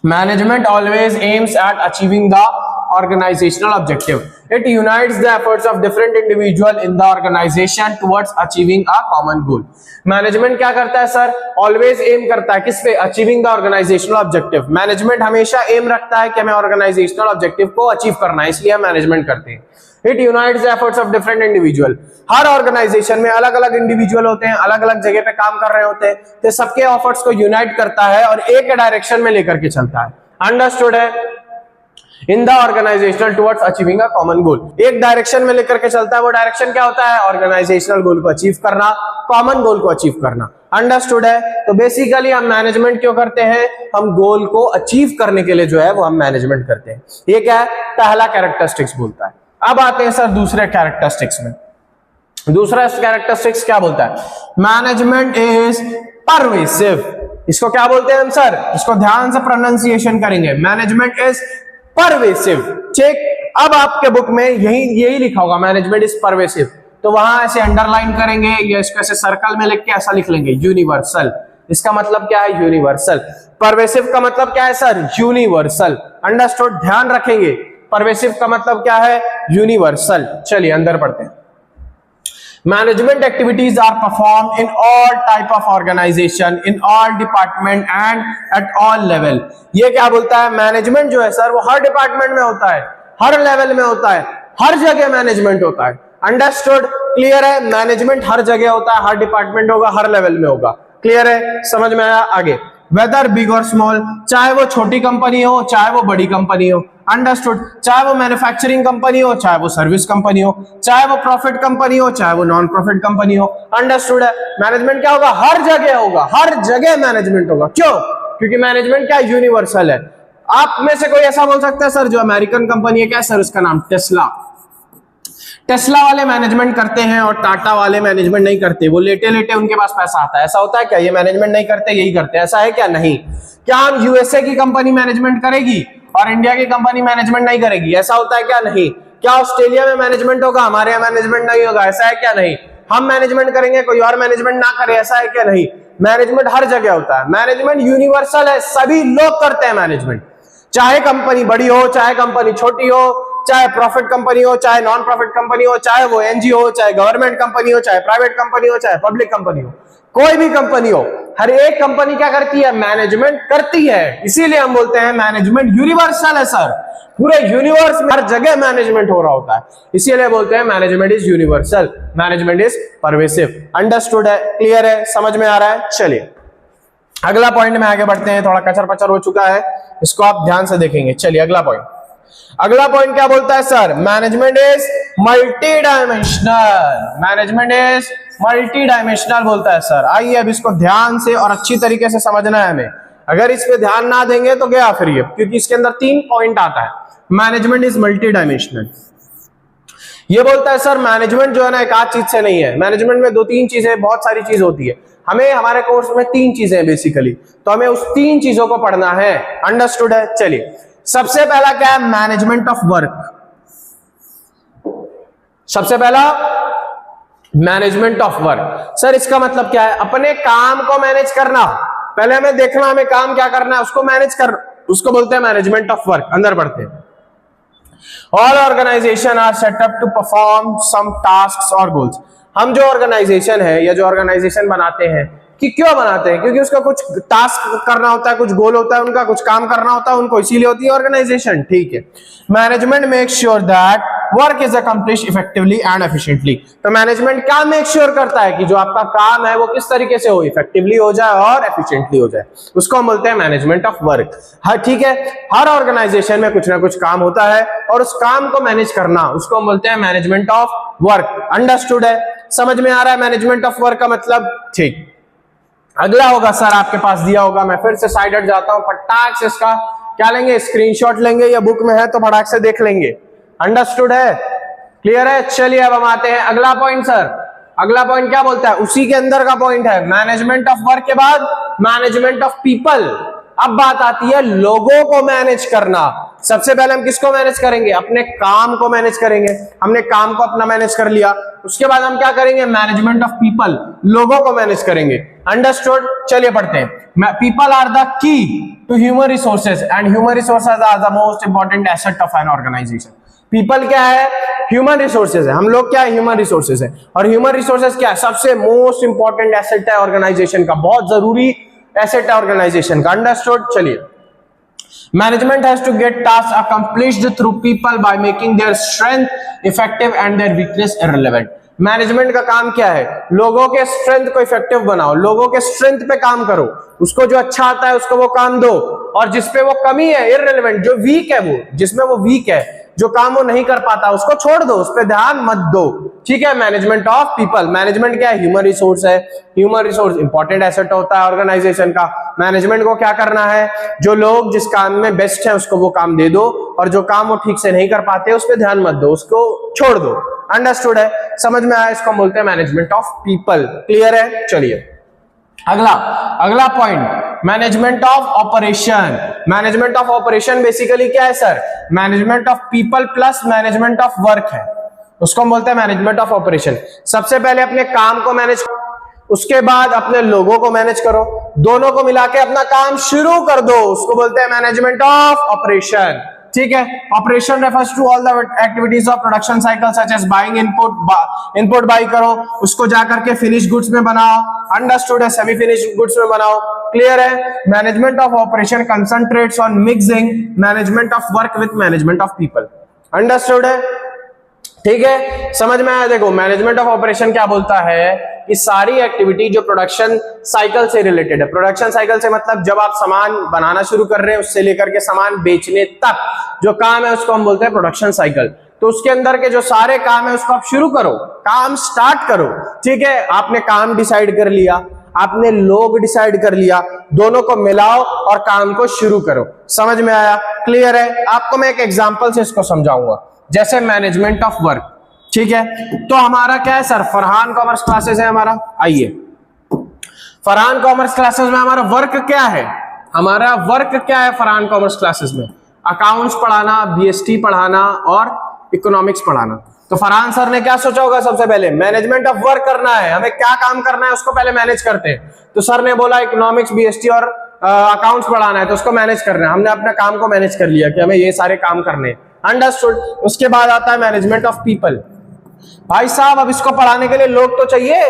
management always aims at achieving the organizational objective. It unites the efforts of different individual in the organization towards achieving a common goal. Management क्या करता है सर? ऑलवेज एम करता है किस पे? Achieving the organisational objective. Management हमेशा aim रखता है कि हमें ऑर्गेनाइजेशनल ऑब्जेक्टिव को अचीव करना है, इसलिए हम मैनेजमेंट करते हैं। It unites the efforts of different individual. हर ऑर्गेनाइजेशन में अलग अलग इंडिविजुअल होते हैं, अलग अलग जगह पे काम कर रहे होते हैं, तो सबके एफर्ट्स को यूनाइट करता है और एक डायरेक्शन में लेकर के चलता है। अंडरस्टूड है? In the organisational towards achieving a common goal, एक डायरेक्शन में लेकर के चलता है। वो डायरेक्शन क्या होता है? ऑर्गेनाइजेशनल गोल को अचीव करना, कॉमन गोल को अचीव करना। अंडरस्टूड है? तो बेसिकली हम मैनेजमेंट क्यों करते हैं? हम गोल को अचीव करने के लिए जो है वो हम मैनेजमेंट करते हैं। ये क्या है? पहला कैरेक्टरिस्टिक्स बोलता है। अब आते हैं सर दूसरे कैरेक्टरिस्टिक्स में। दूसरा कैरेक्टरिस्टिक्स क्या बोलता है? Management is pervasive. इसको क्या बोलते हैं हम सर? इसको ध्यान से प्रोनाउंसिएशन करेंगे। Management is pervasive. चेक, अब आपके बुक में यही लिखा होगा मैनेजमेंट इज परवेसिव, तो वहां ऐसे अंडरलाइन करेंगे या इसको ऐसे सर्कल में लिख के ऐसा लिख लेंगे यूनिवर्सल। इसका मतलब क्या है? यूनिवर्सल। परवेसिव का मतलब क्या है सर? यूनिवर्सल। अंडरस्टूड? ध्यान रखेंगे, परवेसिव का मतलब क्या है? यूनिवर्सल। चलिए अंदर पढ़ते हैं। Management activities are performed in all type of organization, in all department and at all level. ये क्या बोलता है? मैनेजमेंट जो है सर वो हर डिपार्टमेंट में होता है, हर लेवल में होता है, हर जगह मैनेजमेंट होता है। अंडरस्टूड? क्लियर है? मैनेजमेंट हर जगह होता है, हर डिपार्टमेंट होगा, हर लेवल में होगा। क्लियर है? समझ में आया? आगे, वेदर बिग और स्मॉल, चाहे वो छोटी कंपनी हो चाहे वो बड़ी कंपनी हो। अंडरस्टूड? चाहे वो मैन्युफैक्चरिंग कंपनी हो चाहे वो सर्विस कंपनी हो, चाहे वो प्रॉफिट कंपनी हो चाहे वो नॉन प्रॉफिट कंपनी हो। अंडरस्टूड है? मैनेजमेंट क्या होगा? हर जगह होगा, हर जगह मैनेजमेंट होगा। क्यों? क्योंकि मैनेजमेंट क्या? यूनिवर्सल है। आप में से कोई ऐसा बोल सकता है सर जो अमेरिकन कंपनी है, क्या सर उसका नाम? टेस्ला। टेस्ला वाले मैनेजमेंट करते हैं और टाटा वाले मैनेजमेंट नहीं करते, वो लेटे लेटे उनके पास पैसा आता है। ऐसा होता है क्या? ये मैनेजमेंट नहीं करते, यही करते हैं, ऐसा है क्या? नहीं। क्या हम यूएसए की कंपनी मैनेजमेंट करेगी और इंडिया की कंपनी मैनेजमेंट नहीं करेगी? ऐसा होता है क्या? नहीं। क्या ऑस्ट्रेलिया में मैनेजमेंट होगा, हमारे यहाँ मैनेजमेंट नहीं होगा? ऐसा है क्या? नहीं। हम मैनेजमेंट करेंगे, कोई और मैनेजमेंट ना करे, ऐसा है क्या? नहीं। मैनेजमेंट हर जगह होता है, मैनेजमेंट यूनिवर्सल है, सभी लोग करते हैं मैनेजमेंट, चाहे कंपनी बड़ी हो चाहे कंपनी छोटी हो, चाहे प्रॉफिट कंपनी हो चाहे नॉन प्रॉफिट कंपनी हो, चाहे वो एनजीओ हो चाहे गवर्नमेंट कंपनी हो चाहे प्राइवेट कंपनी हो चाहे पब्लिक कंपनी हो, कोई भी कंपनी हो, हर एक कंपनी क्या करती है? मैनेजमेंट करती है। इसीलिए हम बोलते हैं मैनेजमेंट यूनिवर्सल है सर, पूरे यूनिवर्स में हर जगह मैनेजमेंट हो रहा होता है, इसीलिए बोलते हैं management is universal, management is pervasive. Understood है? क्लियर है? समझ में आ रहा है? चलिए अगला पॉइंट में आगे बढ़ते हैं, थोड़ा कचर पचर हो चुका है, इसको आप ध्यान से देखेंगे। चलिए अगला पॉइंट। अगला पॉइंट क्या बोलता है sir? Management is multi dimensional. Management is multi dimensional बोलता है सर। आइए अब इसको ध्यान से और अच्छी तरीके से समझना है हमें। अगर इस पे ध्यान ना देंगे तो गया फिर ये, क्योंकि इसके अंदर 3 पॉइंट आता है। Management is multi dimensional. ये बोलता है सर मैनेजमेंट जो है ना एक आध चीज से नहीं है, मैनेजमेंट में 2-3 चीजें, बहुत सारी चीज होती है। हमें हमारे कोर्स में 3 चीजें हैं बेसिकली, तो हमें उस 3 चीजों को पढ़ना है। अंडरस्टूड है? चलिए सबसे पहला क्या है? Management of work. सबसे पहला मैनेजमेंट ऑफ वर्क। सर इसका मतलब क्या है? अपने काम को मैनेज करना। पहले हमें देखना हमें काम क्या करना है, उसको मैनेज कर, उसको बोलते हैं मैनेजमेंट ऑफ वर्क। अंदर बढ़ते हैं। All organization are set up to perform some tasks or goals. हम जो ऑर्गेनाइजेशन है या जो ऑर्गेनाइजेशन बनाते हैं, कि क्यों बनाते हैं? क्योंकि उसका कुछ टास्क करना होता है, कुछ गोल होता है, उनका कुछ काम करना होता है उनको, इसीलिए होती है ऑर्गेनाइजेशन। ठीक है। Management make sure that work is accomplish effectively and efficiently. तो मैनेजमेंट क्या मेक श्योर करता है कि जो आपका काम है वो किस तरीके से हो, इफेक्टिवली हो जाए और एफिशिएंटली हो जाए, उसको हम बोलते हैं मैनेजमेंट ऑफ वर्क। हाँ ठीक है। हर ऑर्गेनाइजेशन में कुछ ना कुछ काम होता है और उस काम को मैनेज करना, उसको हम बोलते हैं मैनेजमेंट ऑफ वर्क। अंडरस्टूड है? समझ में आ रहा है मैनेजमेंट ऑफ वर्क का मतलब? ठीक। अगला होगा सर आपके पास दिया होगा, मैं फिर से साइड हट जाता हूं, फटाक से इसका क्या लेंगे, स्क्रीनशॉट लेंगे, या बुक में है तो फटाक से देख लेंगे। अंडरस्टूड है, क्लियर है। चलिए अब हम आते हैं अगला पॉइंट सर। अगला पॉइंट क्या बोलता है, उसी के अंदर का पॉइंट है, मैनेजमेंट ऑफ वर्क के बाद मैनेजमेंट ऑफ पीपल। अब बात आती है लोगों को मैनेज करना। सबसे पहले हम किसको मैनेज करेंगे, अपने काम को मैनेज करेंगे। हमने काम को अपना मैनेज कर लिया, उसके बाद हम क्या करेंगे, मैनेजमेंट ऑफ पीपल, लोगों को मैनेज करेंगे। अंडरस्टूड। चलिए पढ़ते हैं। People are the key to human resources and human resources are the most important asset of an organisation. People क्या है, ह्यूमन रिसोर्सेज है, हम लोग क्या है, ह्यूमन रिसोर्सेज है। और ह्यूमन रिसोर्सेज क्या है, सबसे मोस्ट इंपॉर्टेंट एसेट है ऑर्गेनाइजेशन का, बहुत जरूरी एसेट है ऑर्गेनाइजेशन का। अंडरस्टूड। चलिए, management has to get task accomplished through people by making their strength effective and their weakness irrelevant. Management का काम क्या है, लोगों के स्ट्रेंथ को इफेक्टिव बनाओ, लोगों के स्ट्रेंथ पे काम करो, उसको जो अच्छा आता है उसको वो काम दो, और जिसपे वो कमी है, इररिलेवेंट, जो वीक है, वो जिसमें वो वीक है, जो काम वो नहीं कर पाता उसको छोड़ दो, उस पर ध्यान मत दो। ठीक है। मैनेजमेंट ऑफ पीपल, मैनेजमेंट क्या है, ह्यूमन रिसोर्स है। ह्यूमन रिसोर्स इंपॉर्टेंट एसेट होता है ऑर्गेनाइजेशन का। मैनेजमेंट को क्या करना है, जो लोग जिस काम में बेस्ट है उसको वो काम दे दो, और जो काम वो ठीक से नहीं कर पाते उस पर ध्यान मत दो, उसको छोड़ दो। अंडरस्टूड है, समझ में आया, इसको बोलते हैं मैनेजमेंट ऑफ पीपल। क्लियर है। चलिए अगला point, management of operation. Management of operation basically क्या है sir, management of people plus management of work है, उसको हम बोलते हैं मैनेजमेंट ऑफ ऑपरेशन। सबसे पहले अपने काम को मैनेज, उसके बाद अपने लोगों को मैनेज करो, दोनों को मिला के अपना काम शुरू कर दो, उसको बोलते हैं मैनेजमेंट ऑफ ऑपरेशन। ठीक है। Operation refers to all the activities of production cycle such as buying input buy करो, उसको जाकर के फिनिश गुड्स में बनाओ। अंडरस्टूड है, सेमी फिनिश गुड्स में बनाओ। क्लियर है। Management of operation concentrates on mixing management of work with management of people. Understood है, ठीक है, समझ में आया। देखो मैनेजमेंट ऑफ ऑपरेशन क्या बोलता है कि सारी एक्टिविटी जो प्रोडक्शन साइकिल से रिलेटेड है, प्रोडक्शन साइकिल से मतलब जब आप सामान बनाना शुरू कर रहे हैं उससे लेकर के सामान बेचने तक जो काम है उसको हम बोलते हैं प्रोडक्शन साइकिल। तो उसके अंदर के जो सारे काम है उसको आप शुरू करो, काम स्टार्ट करो। ठीक है, आपने काम डिसाइड कर लिया, आपने लोग डिसाइड कर लिया, दोनों को मिलाओ और काम को शुरू करो। समझ में आया, क्लियर है। आपको मैं एक एग्जांपल से इसको समझाऊंगा, जैसे मैनेजमेंट ऑफ वर्क। ठीक है, तो हमारा क्या है सर, फरहान कॉमर्स क्लासेस है हमारा। आइए, फरहान कॉमर्स क्लासेस में हमारा वर्क क्या है, हमारा वर्क क्या है फरहान कॉमर्स क्लासेस में, अकाउंट्स पढ़ाना, बीएसटी पढ़ाना और इकोनॉमिक्स पढ़ाना। तो फरहान सर ने क्या सोचा होगा, सबसे पहले मैनेजमेंट ऑफ वर्क करना है, हमें क्या काम करना है उसको पहले मैनेज करते हैं। तो सर ने बोला इकोनॉमिक्स, बीएसटी और अकाउंट्स पढ़ाना है तो उसको मैनेज करना है, हमने अपना काम को मैनेज कर लिया कि हमें ये सारे काम करने हैं। अंडरस्टूड। उसके बाद आता है मैनेजमेंट ऑफ पीपल। भाई साहब अब इसको पढ़ाने के लिए लोग तो चाहिए,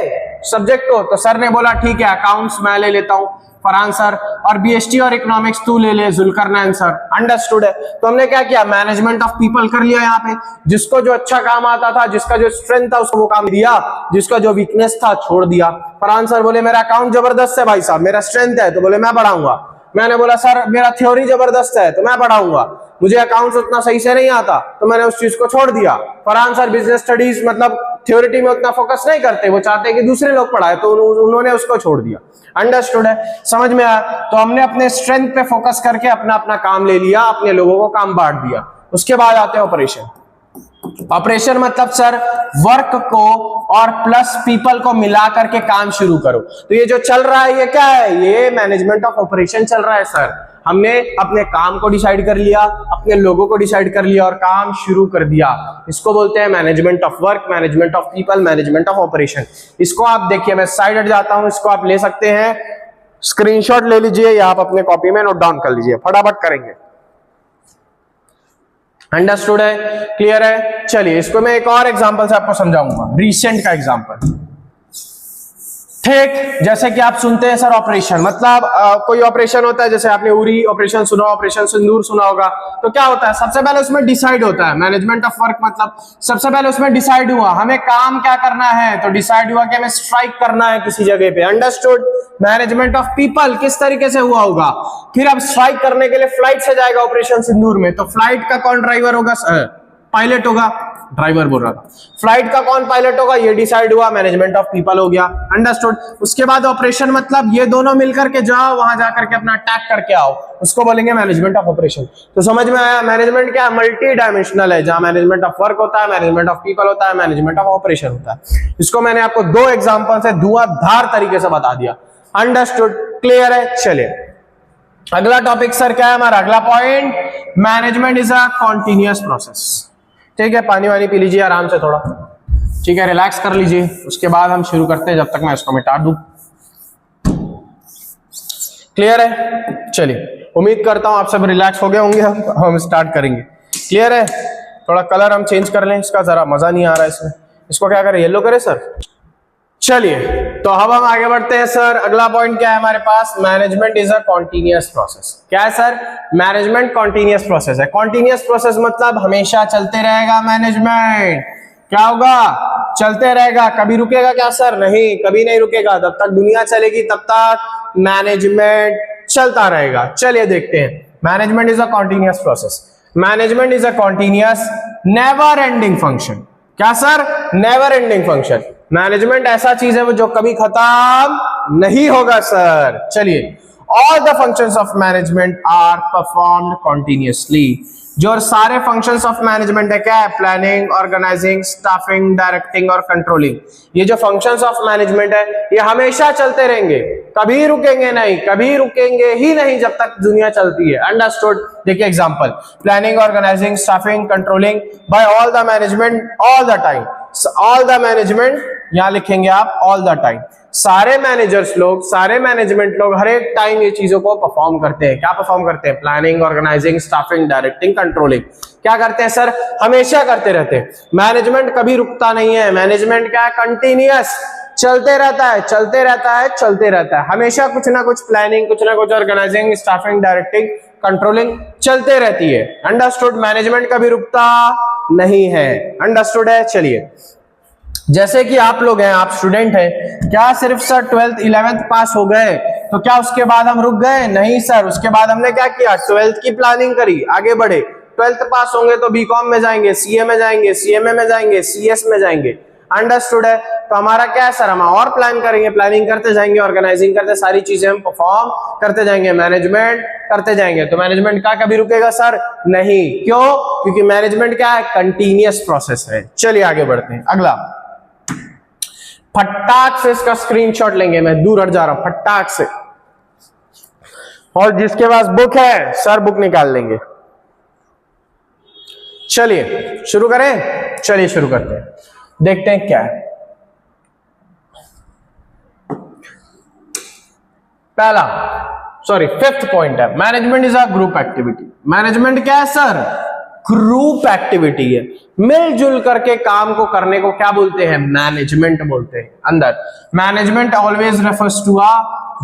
सब्जेक्ट को, तो सर ने बोला ठीक है अकाउंट्स मैं ले लेता हूं फरहान सर, और बीएसटी और इकोनॉमिक्स तू ले ले जुल्करनैन सर। अंडरस्टूड है। तो हमने क्या किया, मैनेजमेंट ऑफ पीपल कर लिया। यहाँ पे जिसको जो अच्छा काम आता था, जिसका जो स्ट्रेंथ था उसको वो काम दिया, जिसका जो वीकनेस था छोड़ दिया। फरहान सर बोले मेरा अकाउंट जबरदस्त है भाई साहब, मेरा स्ट्रेंथ है, तो बोले मैं पढ़ाऊंगा। मैंने बोला सर मेरा थ्योरी जबरदस्त है तो मैं पढ़ाऊंगा, मुझे अकाउंट्स उतना सही से नहीं आता तो मैंने उस चीज को छोड़ दिया। फरहान सर बिजनेस स्टडीज मतलब थ्योरिटी में उतना फोकस नहीं करते, वो चाहते हैं कि दूसरे लोग पढ़ाए, तो उन्होंने उसको छोड़ दिया। अंडरस्टूड है, समझ में आया। तो हमने अपने स्ट्रेंथ पे फोकस करके अपना अपना काम ले लिया, अपने लोगों को काम बांट दिया। उसके बाद आते हैं ऑपरेशन। ऑपरेशन मतलब सर वर्क को और प्लस पीपल को मिला करके काम शुरू करो। तो ये जो चल रहा है ये क्या है, ये मैनेजमेंट ऑफ ऑपरेशन चल रहा है सर। हमने अपने काम को डिसाइड कर लिया, अपने लोगों को डिसाइड कर लिया और काम शुरू कर दिया। इसको बोलते हैं management of work, management of people, management of operation. इसको आप देखिए, मैं साइड हट जाता हूं, इसको आप ले सकते हैं, स्क्रीनशॉट ले लीजिए या आप अपने कॉपी में नोट डाउन कर लीजिए, फटाफट करेंगे। अंडरस्टूड है, क्लियर है। चलिए इसको मैं एक और एग्जांपल से आपको समझाऊंगा, रिसेंट का एग्जांपल। ठीक, जैसे कि आप सुनते हैं सर ऑपरेशन मतलब कोई ऑपरेशन होता है, जैसे आपने उरी ऑपरेशन सुना, ऑपरेशन सिंदूर सुना होगा। तो क्या होता है, सबसे पहले उसमें डिसाइड होता है, मैनेजमेंट ऑफ वर्क मतलब सबसे पहले उसमें डिसाइड हुआ हमें काम क्या करना है, तो डिसाइड हुआ कि हमें स्ट्राइक करना है किसी जगह पे। अंडरस्टूड। मैनेजमेंट ऑफ पीपल किस तरीके से हुआ होगा, फिर अब स्ट्राइक करने के लिए फ्लाइट से जाएगा ऑपरेशन सिंदूर में, तो फ्लाइट का कौन ड्राइवर होगा सर, पायलट होगा, ड्राइवर बोल रहा था। फ्लाइट का कौन पायलट होगा, ये डिसाइड हुआ, मैनेजमेंट ऑफ पीपल हो गया, अंडरस्टूड। उसके बाद ऑपरेशन मतलब ये दोनों मिलकर के जाओ वहां जाकर के अपना अटैक करके आओ, उसको बोलेंगे मैनेजमेंट ऑफ ऑपरेशन। तो समझ में आया, मैनेजमेंट क्या मल्टी डायमेंशनल है, जहां मैनेजमेंट ऑफ वर्क होता है, मैनेजमेंट ऑफ पीपल होता है, मैनेजमेंट ऑफ ऑपरेशन होता है। इसको मैंने आपको 2 एग्जांपल से धुआंधार तरीके से बता दिया, अंडरस्टूड, क्लियर है। चलिए अगला टॉपिक सर क्या है हमारा, अगला point, management is a continuous process. ठीक है, पानी वानी पी लीजिए आराम से थोड़ा, ठीक है, रिलैक्स कर लीजिए, उसके बाद हम शुरू करते हैं, जब तक मैं इसको मिटा दूं। क्लियर है, चलिए उम्मीद करता हूं आप सब रिलैक्स हो गए होंगे, हम स्टार्ट करेंगे। क्लियर है, थोड़ा कलर हम चेंज कर लें, इसका जरा मजा नहीं आ रहा है इसमें, इसको क्या करें, येलो करें सर। चलिए तो अब हम आगे बढ़ते हैं सर, अगला पॉइंट क्या है हमारे पास, management is a continuous process. क्या है सर, मैनेजमेंट कॉन्टिन्यूअस प्रोसेस है। कॉन्टिन्यूअस प्रोसेस मतलब हमेशा चलते रहेगा मैनेजमेंट, क्या होगा, चलते रहेगा, कभी रुकेगा क्या सर, नहीं, कभी नहीं रुकेगा, जब तक दुनिया चलेगी तब तक मैनेजमेंट चलता रहेगा। चलिए देखते हैं, management is a continuous process, management is a continuous never ending function. क्या sir, never ending function, management ऐसा चीज है वो जो कभी खत्म नहीं होगा सर। चलिए, all the functions of management are performed continuously, जो सारे फंक्शंस ऑफ मैनेजमेंट है क्या है, प्लानिंग, ऑर्गेनाइजिंग, स्टाफिंग, डायरेक्टिंग और कंट्रोलिंग। ये जो फंक्शंस ऑफ मैनेजमेंट है ये हमेशा चलते रहेंगे, कभी रुकेंगे नहीं, कभी रुकेंगे ही नहीं जब तक दुनिया चलती है, अंडरस्टूड। देखिए example, planning, organising, staffing, controlling by all the management all the time. All the management यहां लिखेंगे आप ऑल द टाइम, सारे मैनेजर्स लोग, सारे मैनेजमेंट लोग हर एक टाइम ये चीजों को परफॉर्म करते हैं। क्या परफॉर्म करते हैं, planning, organising, staffing, directing, controlling. क्या करते हैं सर, हमेशा करते रहते हैं, मैनेजमेंट कभी रुकता नहीं है, मैनेजमेंट क्या है, कंटिन्यूअस, चलते रहता है, चलते रहता है, चलते रहता है, हमेशा कुछ ना कुछ प्लानिंग, कुछ ना कुछ ऑर्गेनाइजिंग, स्टाफिंग, डायरेक्टिंग, कंट्रोलिंग चलते रहती है, अंडरस्टूड। मैनेजमेंट कभी रुकता नहीं है, अंडरस्टूड है। चलिए जैसे कि आप लोग हैं, आप स्टूडेंट हैं, क्या सिर्फ सर 12th 11th पास हो गए तो क्या उसके बाद हम रुक गए, नहीं सर, उसके बाद हमने क्या किया, 12th की प्लानिंग करी, आगे बढ़े, 12th पास होंगे तो बीकॉम में जाएंगे, सीए में जाएंगे, सीएमए में जाएंगे, सीएस में जाएंगे, अंडरस्टूड है। तो हमारा क्या है सर, हम और प्लान करेंगे, प्लानिंग करते जाएंगे, ऑर्गेनाइजिंग करते, सारी चीजें हम परफॉर्म करते जाएंगे, मैनेजमेंट करते जाएंगे, तो मैनेजमेंट का कभी रुकेगा सर, नहीं, क्यों, क्योंकि मैनेजमेंट क्या है, कंटिन्यूअस प्रोसेस है। चलिए आगे बढ़ते हैं, अगला, फटाक से इसका स्क्रीनशॉट लेंगे, मैं दूर हट जा रहा हूं, फटाक से, और जिसके पास बुक है सर बुक निकाल लेंगे। चलिए शुरू करें, चलिए शुरू करते हैं, देखते हैं क्या है। पहला, सॉरी 5th पॉइंट है, management is a group activity. Management क्या है सर, ग्रुप एक्टिविटी है, मिलजुल करके काम को करने को क्या बोलते हैं, मैनेजमेंट बोलते हैं। अंदर management always refers to a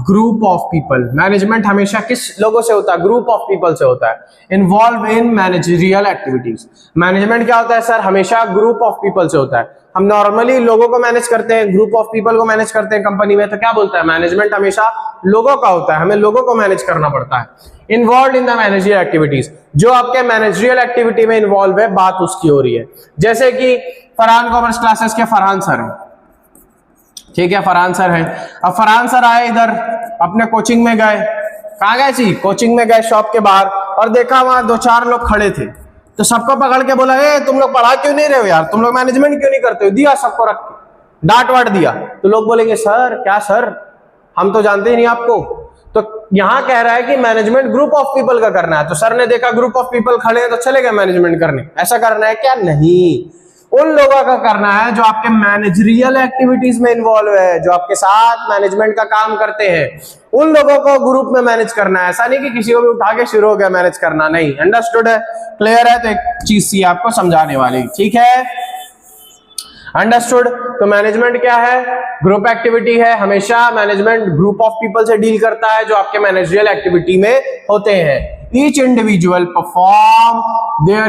group of people, management हमेशा किस लोगों से होता है, ग्रुप ऑफ पीपल से होता है। Involve in managerial activities, management क्या होता है सर, हमेशा ग्रुप ऑफ पीपल से होता है। हम नॉर्मली लोगों को मैनेज करते हैं, ग्रुप ऑफ पीपल को मैनेज करते हैं कंपनी में, तो क्या बोलता है, मैनेजमेंट हमेशा लोगों का होता है, हमें लोगों को मैनेज करना पड़ता है। Involve in the managerial activities, जो आपके मैनेजरियल एक्टिविटी में इन्वॉल्व है, बात उसकी हो रही है। जैसे कि फरहान कॉमर्स क्लासेस के फरहान सर हैं, ठीक है, फरहान सर हैं, अब फरहान सर आए इधर अपने कोचिंग में गए, कहाँ गए जी, कोचिंग में गए शॉप के बाहर, और देखा वहां 2-4 लोग खड़े थे, तो सबको पकड़ के बोला, ए तुम लोग पढ़ा क्यों नहीं रहे हो यार, तुम लोग मैनेजमेंट क्यों नहीं करते हो, दिया सबको रख के, डांट वाट दिया। तो लोग बोलेंगे सर क्या सर, हम तो जानते ही नहीं आपको। तो यहां कह रहा है कि मैनेजमेंट ग्रुप ऑफ पीपल का करना है, तो सर ने देखा ग्रुप ऑफ पीपल खड़े हैं तो चले गए मैनेजमेंट करने, ऐसा करना है क्या, नहीं, उन लोगों का करना है जो आपके मैनेजरियल एक्टिविटीज में इन्वॉल्व है, जो आपके साथ मैनेजमेंट का काम करते हैं, उन लोगों को ग्रुप में मैनेज करना है। ऐसा नहीं कि किसी को भी उठा के शुरू हो गया मैनेज करना, नहीं, अंडरस्टूड है, क्लियर है। तो एक चीज सी आपको समझाने वाली, ठीक है, अंडरस्टूड। तो मैनेजमेंट क्या है, ग्रुप एक्टिविटी है, हमेशा मैनेजमेंट ग्रुप ऑफ पीपल से डील करता है जो आपके मैनेजरियल एक्टिविटी में होते हैं। Each individual perform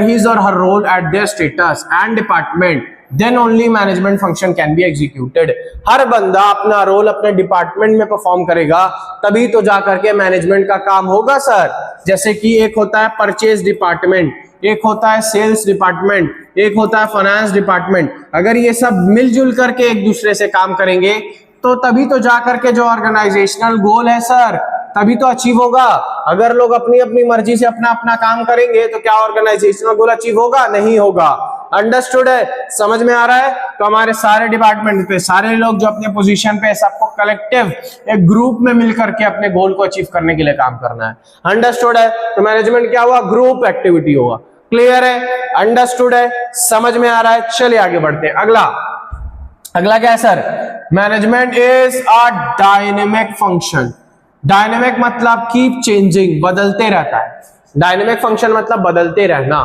his or her role at their status and department, then only management function can be executed. हर बंदा अपना रोल अपने डिपार्टमेंट में परफॉर्म करेगा तभी तो जाकर के मैनेजमेंट का काम होगा सर। जैसे कि एक होता है परचेज डिपार्टमेंट, एक होता है सेल्स डिपार्टमेंट, एक होता है फाइनेंस डिपार्टमेंट। अगर ये सब मिलजुल करके एक दूसरे से काम करेंगे तो तभी तो जा करके जो ऑर्गेनाइजेशनल गोल है सर तभी तो अचीव होगा। अगर लोग अपनी अपनी मर्जी से अपना अपना काम करेंगे तो क्या ऑर्गेनाइजेशनल गोल अचीव होगा? नहीं होगा। अंडरस्टूड है? समझ में आ रहा है? तो हमारे सारे डिपार्टमेंट पे सारे लोग जो अपने पोजीशन पे, सबको कलेक्टिव एक ग्रुप में मिलकर के अपने गोल को अचीव करने के लिए काम करना है। अंडरस्टूड है? तो मैनेजमेंट क्या हुआ? ग्रुप एक्टिविटी हुआ। क्लियर है? अंडरस्टूड है? समझ में आ रहा है? चलिए आगे बढ़ते हैं। अगला क्या है sir? Management is a dynamic function. Dynamic मतलब कीप चेंजिंग, बदलते रहता है। डायनेमिक फंक्शन मतलब बदलते रहना,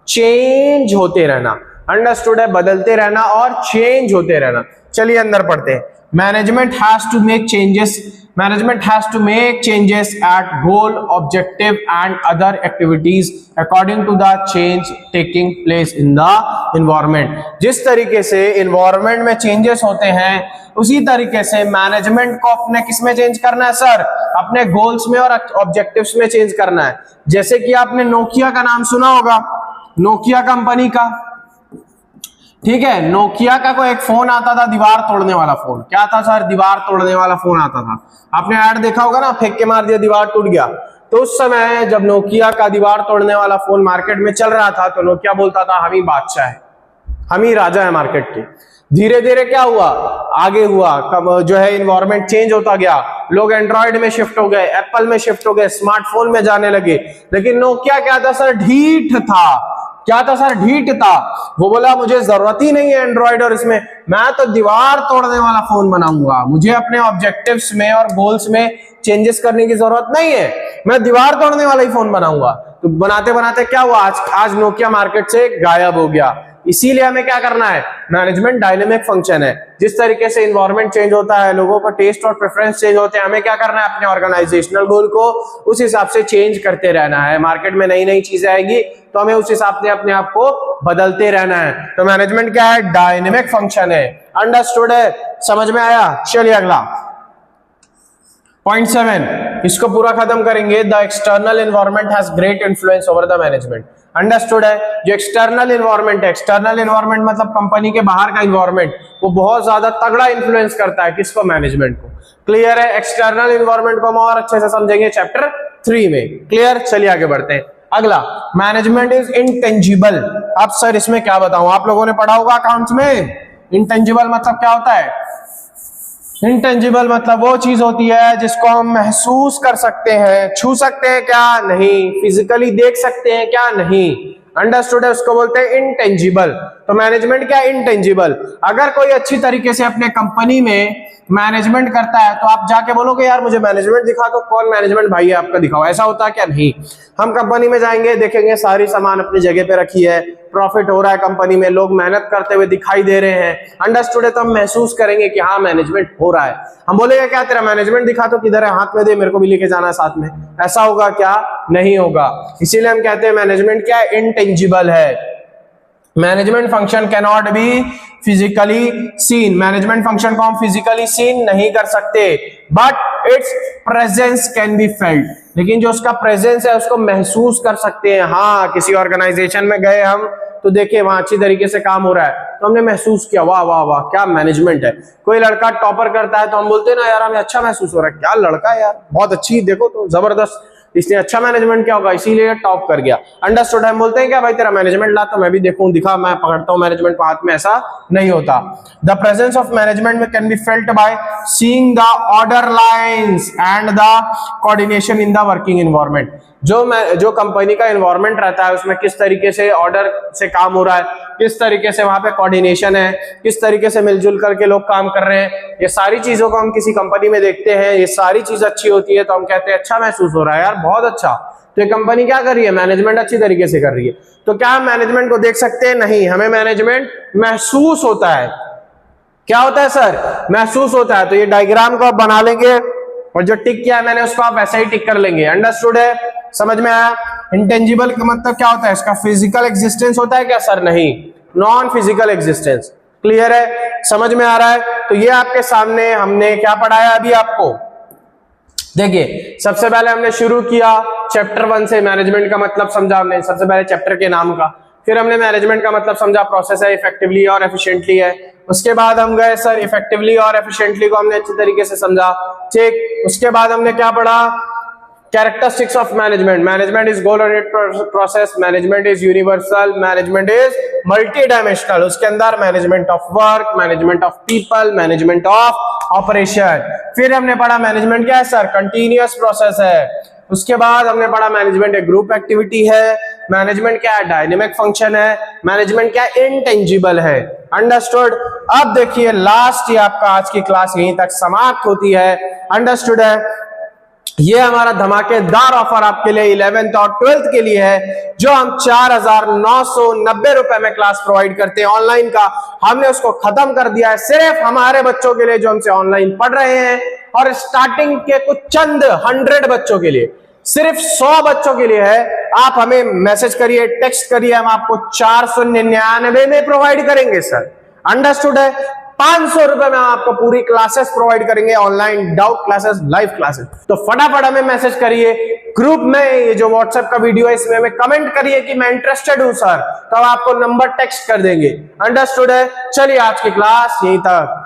चेंज होते रहना। अंडरस्टूड है? बदलते रहना और चेंज होते रहना। चलिए अंदर पढ़ते हैं। Management has to make changes, management has to make changes at goal, objective and other activities according to the change taking place in the environment. जिस तरीके से एनवायरनमेंट में चेंजेस होते हैं उसी तरीके से मैनेजमेंट को अपने किस में चेंज करना है सर? अपने गोल्स में और ऑब्जेक्टिव्स में चेंज करना है। जैसे कि आपने नोकिया का नाम सुना होगा, नोकिया कंपनी का, ठीक है। नोकिया का कोई एक फोन आता था दीवार तोड़ने वाला फोन। क्या था सर? दीवार तोड़ने वाला फोन आता था। आपने ऐड देखा होगा ना, फेंक के मार दिया दीवार टूट गया। तो उस समय जब नोकिया का दीवार तोड़ने वाला फोन मार्केट में चल रहा था तो नोकिया बोलता था हम ही बादशाह है, हम ही राजा है मार्केट के। धीरे धीरे क्या हुआ? आगे हुआ, कब जो है एनवायरनमेंट चेंज होता गया, लोग एंड्रॉइड में शिफ्ट हो गए, एप्पल में शिफ्ट हो गए, स्मार्टफोन में जाने लगे। लेकिन नोकिया क्या था सर? ढीठ था। क्या था सर? ढीठ था। वो बोला मुझे जरूरत ही नहीं है एंड्रॉइड और इसमें, मैं तो दीवार तोड़ने वाला फोन बनाऊंगा। मुझे अपने ऑब्जेक्टिव्स में और गोल्स में चेंजेस करने की जरूरत नहीं है, मैं दीवार तोड़ने वाला ही फोन बनाऊंगा। तो बनाते बनाते क्या हुआ? आज नोकिया मार्केट से गायब हो गया। इसीलिए हमें क्या करना है? मैनेजमेंट डायनेमिक फंक्शन है। जिस तरीके से एनवायरनमेंट चेंज होता है, लोगों का टेस्ट और प्रेफरेंस चेंज होते हैं, हमें क्या करना है? अपने ऑर्गेनाइजेशनल गोल को उस हिसाब से चेंज करते रहना है। मार्केट में नई नई चीजें आएगी तो हमें उस हिसाब से अपने आप को बदलते रहना है। तो मैनेजमेंट क्या है? डायनेमिक फंक्शन है। अंडरस्टूड है? समझ में आया? चलिए अगला पॉइंट 7, इसको पूरा खत्म करेंगे। The external environment has great influence over the management. Understood है? जो एक्सटर्नल एनवायरनमेंट है, एक्सटर्नल एनवायरनमेंट मतलब कंपनी के बाहर का एनवायरनमेंट, वो बहुत ज्यादा तगड़ा इन्फ्लुएंस करता है किसको? मैनेजमेंट को। क्लियर है? एक्सटर्नल एनवायरनमेंट को हम और अच्छे से समझेंगे चैप्टर 3 में। क्लियर? चलिए आगे बढ़ते हैं। अगला, मैनेजमेंट इज इंटेंजिबल। अब सर इसमें क्या बताऊं, आप लोगों ने पढ़ा होगा अकाउंट्स में। इंटेंजिबल मतलब क्या होता है? इंटेंजिबल मतलब वो चीज होती है जिसको हम महसूस कर सकते हैं, छू सकते हैं क्या? नहीं। फिजिकली देख सकते हैं क्या? नहीं। अंडरस्टूड है? उसको बोलते हैं इंटेंजिबल। तो मैनेजमेंट क्या? इंटेंजिबल। अगर कोई अच्छी तरीके से अपने कंपनी में मैनेजमेंट करता है तो आप जाके बोलोगे यार मुझे मैनेजमेंट दिखा, तो कौन मैनेजमेंट भाई है आपका, दिखाओ। ऐसा होता है क्या? नहीं। हम कंपनी में जाएंगे, देखेंगे सारी सामान अपनी जगह पे रखी है, प्रॉफिट हो रहा है कंपनी में, लोग मेहनत करते हुए दिखाई दे रहे हैं। अंडरस्टूड है? तो हम महसूस करेंगे कि हाँ मैनेजमेंट हो रहा है। हम बोलेंगे क्या तेरा मैनेजमेंट दिखा, तो किधर है, हाथ में दे, मेरे को भी लेके जाना है साथ में। ऐसा होगा क्या? नहीं होगा। इसीलिए हम कहते हैं मैनेजमेंट क्या है? इंटेंजिबल है। Management function can not be physically seen. Management function को हम फिजिकली सीन नहीं कर सकते, but its presence can be felt. लेकिन जो उसका प्रेजेंस है उसको महसूस कर सकते हैं। हाँ, किसी ऑर्गेनाइजेशन में गए हम तो देखे वहां अच्छी तरीके से काम हो रहा है तो हमने महसूस किया वाह वाह वाह क्या मैनेजमेंट है। कोई लड़का टॉपर करता है तो हम बोलते हैं ना यार हमें अच्छा महसूस हो रहा है, क्या लड़का है यार, बहुत अच्छी, देखो तो जबरदस्त, इसने अच्छा मैनेजमेंट क्या होगा इसीलिए टॉप कर गया। अंडरस्टूड? हम बोलते हैं क्या भाई तेरा मैनेजमेंट ला तो मैं भी देखूं, दिखा, मैं पकड़ता हूं मैनेजमेंट को हाथ में, ऐसा नहीं होता। The presence of management can be felt by seeing the order lines and the coordination in the working environment. जो कंपनी का एनवायरनमेंट रहता है उसमें किस तरीके से ऑर्डर से काम हो रहा है, किस तरीके से वहां पे कोऑर्डिनेशन है, किस तरीके से मिलजुल करके लोग काम कर रहे हैं, ये सारी चीजों को हम किसी कंपनी में देखते हैं। ये सारी चीज अच्छी होती है तो हम कहते हैं अच्छा महसूस हो रहा है यार, बहुत अच्छा। तो ये कंपनी क्या कर रही है? मैनेजमेंट अच्छी तरीके से कर रही है। तो क्या हम मैनेजमेंट को देख सकते हैं? नहीं, हमें मैनेजमेंट महसूस होता है। क्या होता है सर? महसूस होता है। तो ये डायग्राम को आप बना लेंगे और जो टिक किया है मैंने उसको आप ऐसे ही टिक कर लेंगे। अंडरस्टूड है? समझ में आया? इंटेंजिबल का मतलब क्या होता है? इसका फिजिकल एग्जिस्टेंस होता है क्या सर? नहीं, नॉन फिजिकल एग्जिस्टेंस। क्लियर है? समझ में आ रहा है? तो ये आपके सामने हमने क्या पढ़ाया अभी आपको? देखिए सबसे पहले हमने शुरू किया चैप्टर 1 से, मैनेजमेंट का मतलब समझा हमने सबसे पहले चैप्टर के नाम का, फिर हमने मैनेजमेंट का मतलब समझा प्रोसेस है, इफेक्टिवली और एफिशिएंटली है। उसके बाद हम गए सर इफेक्टिवली और एफिशिएंटली को हमने अच्छी तरीके से समझा, ठीक। उसके बाद हमने क्या पढ़ा, characteristics of management, management is goal oriented process, management is universal, management is multi dimensional, उसके अंदर management of work, management of people, management of operation. फिर हमने पढ़ा मैनेजमेंट क्या है सर, कंटिन्यूअस प्रोसेस है। उसके बाद हमने पढ़ा मैनेजमेंट एक ग्रुप एक्टिविटी है, मैनेजमेंट क्या है डायनेमिक फंक्शन है, मैनेजमेंट क्या है इंटेंजिबल है। अंडरस्टूड। अब देखिए लास्ट ही आपका आज की क्लास यहीं तक समाप्त होती है। अंडरस्टूड है। ये हमारा धमाकेदार ऑफर आपके लिए 11th और 12th के लिए है, जो हम 4,990 रुपए में क्लास प्रोवाइड करते हैं ऑनलाइन का, हमने उसको खत्म कर दिया है सिर्फ हमारे बच्चों के लिए जो हमसे ऑनलाइन पढ़ रहे हैं, और स्टार्टिंग के कुछ चंद 100 बच्चों के लिए, सिर्फ 100 बच्चों के लिए है। आप हमें मैसेज करिए, टेक्स्ट करिए, हम आपको 499 में प्रोवाइड करेंगे सर। अंडरस्टूड है। 500 रुपए में आपको पूरी क्लासेस प्रोवाइड करेंगे, online doubt classes, live classes. तो फटाफट हमें मैसेज करिए ग्रुप में, ये जो व्हाट्सएप का वीडियो है इसमें हमें कमेंट करिए कि मैं इंटरेस्टेड हूं सर, तो आपको नंबर टेक्स्ट कर देंगे। अंडरस्टूड है। चलिए आज की क्लास यहीं तक।